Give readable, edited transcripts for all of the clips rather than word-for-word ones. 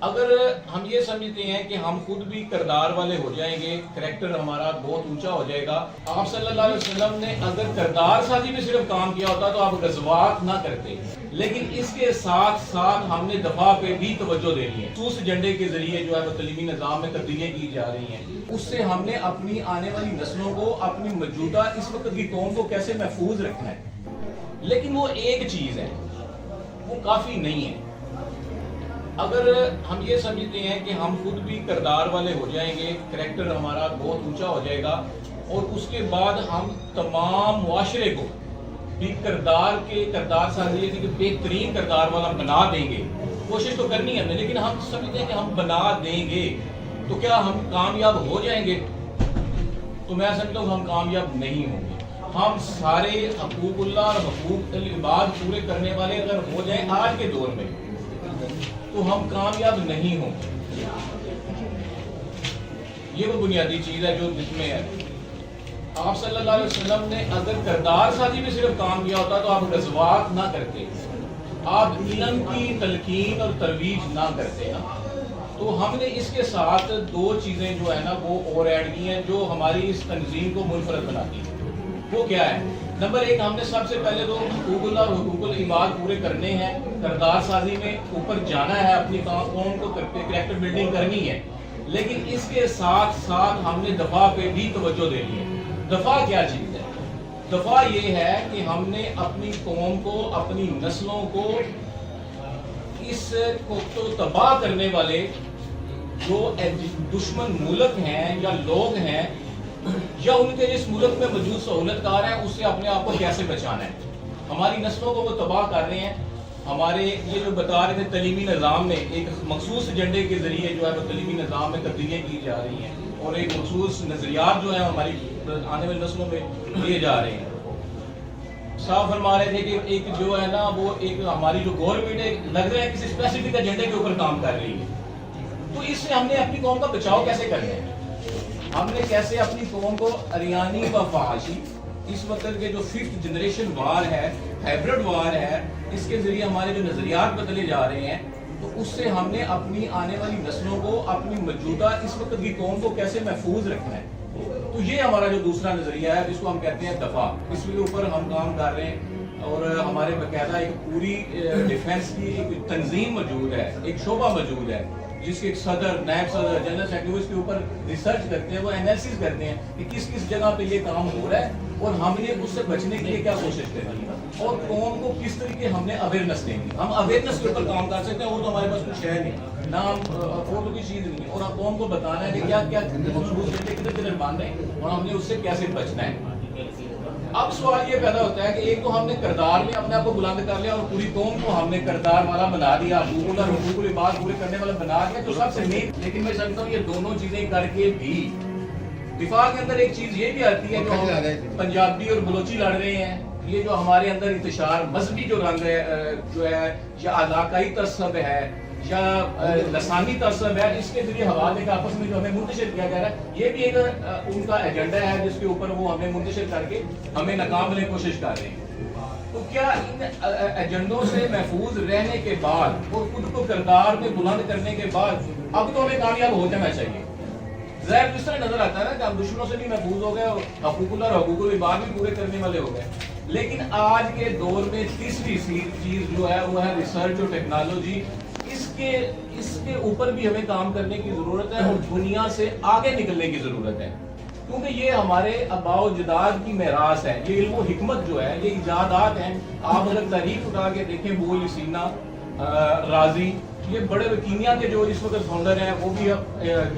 اگر ہم یہ سمجھتے ہیں کہ ہم خود بھی کردار والے ہو جائیں گے، کریکٹر ہمارا بہت اونچا ہو جائے گا. آپ صلی اللہ علیہ وسلم نے اگر کردار سازی میں صرف کام کیا ہوتا تو آپ غزوات نہ کرتے، لیکن اس کے ساتھ ساتھ ہم نے دفاع پہ بھی توجہ دینی ہے. خصوص ایجنڈے کے ذریعے جو ہے وہ تعلیمی نظام میں تبدیلیاں کی جا رہی ہیں، اس سے ہم نے اپنی آنے والی نسلوں کو، اپنی موجودہ اس وقت کی قوم کو کیسے محفوظ رکھنا ہے. لیکن وہ ایک چیز ہے، وہ کافی نہیں ہے. اگر ہم یہ سمجھتے ہیں کہ ہم خود بھی کردار والے ہو جائیں گے، کریکٹر ہمارا بہت اونچا ہو جائے گا، اور اس کے بعد ہم تمام معاشرے کو بھی کردار سازی کہ بہترین کردار والا بنا دیں گے. کوشش تو کرنی ہے ہمیں، لیکن ہم سمجھتے ہیں کہ ہم بنا دیں گے تو کیا ہم کامیاب ہو جائیں گے؟ تو میں سمجھتا ہوں ہم کامیاب نہیں ہوں گے. ہم سارے حقوق اللہ اور حقوق العباد پورے کرنے والے اگر ہو جائیں آج کے دور میں تو ہم کامیاب نہیں ہوں. یہ وہ بنیادی چیز ہے جو جس میں ہے. آپ صلی اللہ علیہ وسلم نے اگر کردار سازی میں صرف کام کیا ہوتا تو آپ غزوات نہ کرتے، آپ علم کی تلقین اور ترویج نہ کرتے. تو ہم نے اس کے ساتھ دو چیزیں جو ہے نا وہ اور ایڈ کی ہیں جو ہماری اس تنظیم کو منفرد بناتی ہیں. وہ کیا ہے؟ نمبر ایک، ہم نے سب سے پہلے تو حقوق اللہ اور حقوق العباد پورے کرنے ہیں، کردار سازی میں اوپر جانا ہے، اپنی قوم کو کریکٹر بلڈنگ کرنی ہے. لیکن اس کے ساتھ ساتھ ہم نے دفاع پہ بھی توجہ دینی ہے. دفاع کیا چیز ہے؟ دفاع یہ ہے کہ ہم نے اپنی قوم کو، اپنی نسلوں کو اس کو تو تباہ کرنے والے جو دشمن ملک ہیں یا لوگ ہیں یا ان کے جس ملک میں موجود سہولت کار ہیں، اس سے اپنے آپ کو کیسے بچانا ہے. ہماری نسلوں کو وہ تباہ کر رہے ہیں. ہمارے یہ جو بتا رہے تھے تعلیمی نظام میں ایک مخصوص ایجنڈے کے ذریعے جو ہے وہ تعلیمی نظام میں تبدیلیاں کی جا رہی ہیں، اور ایک مخصوص نظریات جو ہیں ہماری آنے والی نسلوں میں دیے جا رہے ہیں. صاحب فرما رہے تھے کہ ایک جو ہے نا وہ ایک ہماری جو گورنمنٹ ہے لگ رہا ہے کسی اسپیسیفک ایجنڈے کے اوپر کام کر رہی ہے. تو اس سے ہم نے اپنی قوم کا بچاؤ کیسے کرنا ہے؟ ہم نے کیسے اپنی قوم کو اریانی و فحاشی، اس وقت کے جو 5th جنریشن وار ہے، ہائبرڈ وار ہے، اس کے ذریعے ہمارے جو نظریات بدلے جا رہے ہیں، تو اس سے ہم نے اپنی آنے والی نسلوں کو، اپنی موجودہ اس وقت کی قوم کو کیسے محفوظ رکھنا ہے. تو یہ ہمارا جو دوسرا نظریہ ہے جس کو ہم کہتے ہیں دفاع، اس کے اوپر ہم کام کر رہے ہیں. اور ہمارے باقاعدہ ایک پوری ڈیفنس کی ایک تنظیم موجود ہے، ایک شعبہ موجود ہے جس کے صدر، نائب صدر، جنرل سیکرٹری اس کے اوپر ریسرچ کرتے ہیں، وہ انالیسس کرتے ہیں کہ کس کس جگہ پہ یہ کام ہو رہا ہے اور ہم نے اس سے بچنے کے لیے کیا کوشش کرنی ہے، اور قوم کو کس طریقے ہم نے اویئرنیس دینی. ہم اویئرنیس کے اوپر کام کر سکتے ہیں، اور تو ہمارے پاس کچھ ہے نہیں، نہ ہم اور تو کوئی چیز نہیں ہے، اور ہم قوم کو بتانا ہے کہ کیا کیا مخصوص کدھر کدھر باندھ رہے ہیں اور ہم نے اس سے کیسے بچنا ہے. اب سوال یہ پیدا ہوتا ہے کہ ایک تو ہم نے کردار میں اپنے آپ کو بلند کر لیا اور پوری قوم کو ہم نے کردار والا بنا دیا، حقوق اور حقوق العباد پورے کرنے والا بنا دیا، تو سب سے نیک. لیکن میں سمجھتا ہوں یہ دونوں چیزیں کر کے بھی دفاع کے اندر ایک چیز یہ بھی آتی ہے جو ہم پنجابی اور بلوچی لڑ رہے ہیں، یہ جو ہمارے اندر انتشار مذہبی جو رنگ ہے جو ہے، یا علاقائی تعصب ہے یا لسانی تعصب ہے، اس کے ذریعے حوالے کا آپس میں جو ہمیں منتشر کیا جا رہا ہے، یہ بھی ایک ان کا ایجنڈا ہے جس کے اوپر وہ ہمیں منتشر کر کے ہمیں ناکام کرنے کی کوشش کر رہے ہیں. تو کیا ان ایجنڈوں سے محفوظ رہنے کے بعد اور خود کو کردار میں بلند کرنے کے بعد اب تو ہمیں کامیاب ہو جانا چاہیے؟ ظاہر اس طرح نظر آتا ہے نا کہ ہم دشمنوں سے بھی محفوظ ہو گئے اور حقوق اللہ اور حقوق العباد بھی پورے کرنے والے ہو گئے. لیکن آج کے دور میں تیسری چیز جو ہے وہ ہے ریسرچ اور ٹیکنالوجی. اس کے اوپر بھی ہمیں کام کرنے کی ضرورت ہے اور دنیا سے آگے نکلنے کی ضرورت ہے، کیونکہ یہ ہمارے آباء و اجداد کی میراث ہے. یہ علم و حکمت جو ہے، یہ ایجادات ہیں. آپ اگر تاریخ اٹھا کے دیکھیں، ابن سینا، رازی، یہ بڑے کیمیا کے جو اس وقت فاؤنڈر ہیں، وہ بھی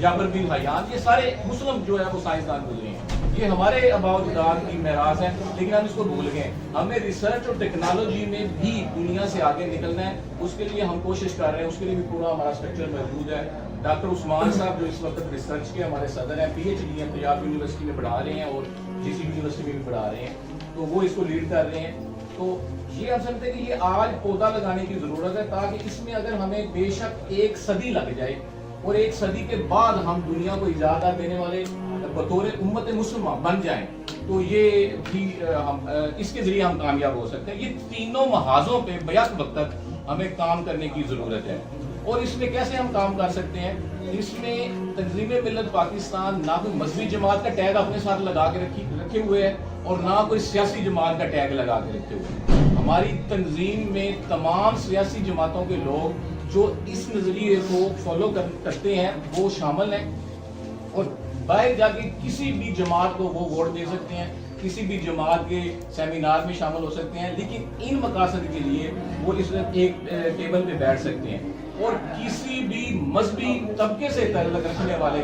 جابر بن حیان، یہ سارے مسلم جو ہے وہ سائنسدان گزرے ہیں. یہ ہمارے آباء و اجداد کی میراث ہے، لیکن ہم اس کو بھول گئے. ہمیں ریسرچ اور ٹیکنالوجی میں بھی دنیا سے آگے نکلنا ہے. اس کے لیے ہم کوشش کر رہے ہیں، اس کے لیے بھی پورا ہمارا اسٹرکچر موجود ہے. ڈاکٹر عثمان صاحب جو اس وقت ریسرچ کے ہمارے صدر ہیں، PhD ہیں، پنجاب یونیورسٹی میں پڑھا رہے ہیں اور GC یونیورسٹی میں بھی پڑھا رہے ہیں، تو وہ اس کو لیڈ کر رہے ہیں. تو یہ ہم سمجھتے ہیں کہ یہ آج پودا لگانے کی ضرورت ہے، تاکہ اس میں اگر ہمیں بے شک 1 صدی لگ جائے اور 1 صدی کے بعد ہم دنیا کو اجازت دینے والے بطور امت مسلمہ بن جائیں، تو یہ بھی اس کے ذریعے ہم کامیاب ہو سکتے ہیں. یہ تینوں محاذوں پہ بیک وقت ہمیں کام کرنے کی ضرورت ہے. اور اس میں کیسے ہم کام کر سکتے ہیں؟ اس میں تنظیم ملت پاکستان نہ کوئی مذہبی جماعت کا ٹیگ اپنے ساتھ لگا کے رکھے ہوئے ہے اور نہ کوئی سیاسی جماعت کا ٹیگ لگا کے رکھے ہوئے ہیں۔ ہماری تنظیم میں تمام سیاسی جماعتوں کے لوگ جو اس نظریے کو فالو کرتے ہیں وہ شامل ہیں، اور باہر جا کے کسی بھی جماعت کو وہ ووٹ دے سکتے ہیں، کسی بھی جماعت کے سیمینار میں شامل ہو سکتے ہیں، لیکن ان مقاصد کے لیے وہ اس ایک ٹیبل پہ بیٹھ سکتے ہیں، اور کسی بھی مذہبی طبقے سے تعلق رکھنے والے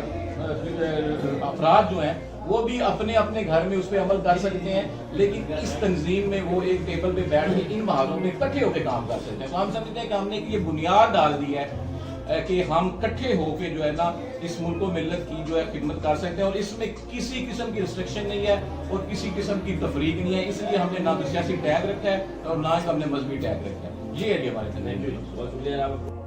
افراد جو ہیں وہ بھی اپنے اپنے گھر میں اس پہ عمل کر سکتے ہیں، لیکن اس تنظیم میں وہ ایک ٹیبل پہ بیٹھ کے ان محاذوں میں اکٹھے ہو کے کام کر سکتے ہیں۔ تو ہم سمجھتے ہیں کہ ہم نے یہ بنیاد ڈال دی ہے کہ ہم اکٹھے ہو کے جو ہے نا اس ملک و ملت کی جو ہے خدمت کر سکتے ہیں، اور اس میں کسی قسم کی ریسٹرکشن نہیں ہے اور کسی قسم کی تفریق نہیں ہے۔ اس لیے ہم نے نہ تو سیاسی ٹیگ رکھا ہے اور نہ ہم نے مذہبی ٹیگ رکھا ہے۔ یہ ہے ہمارے تنظیم۔